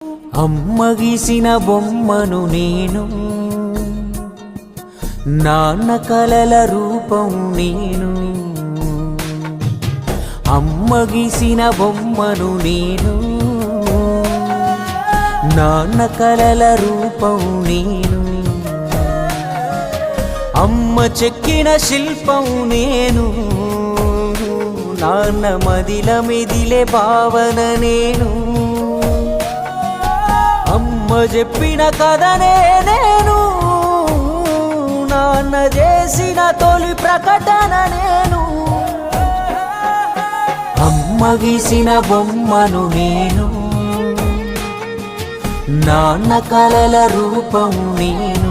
అమ్మ గీసిన బొమ్మను నేను, నాన్న కలల రూపం నేను. అమ్మ గీసిన బొమ్మను నేను, నాన్న కలల రూపం నేను. అమ్మ చెక్కిన శిల్పం నేను, నాన్న మదిల మెదిలే భావన నేను. అమ్మ చెప్పిన కథనే నేను, నాన్న చేసిన తొలి ప్రకటన నేను. అమ్మ గీసిన బొమ్మను నేను, నాన్న కలల రూపం నేను.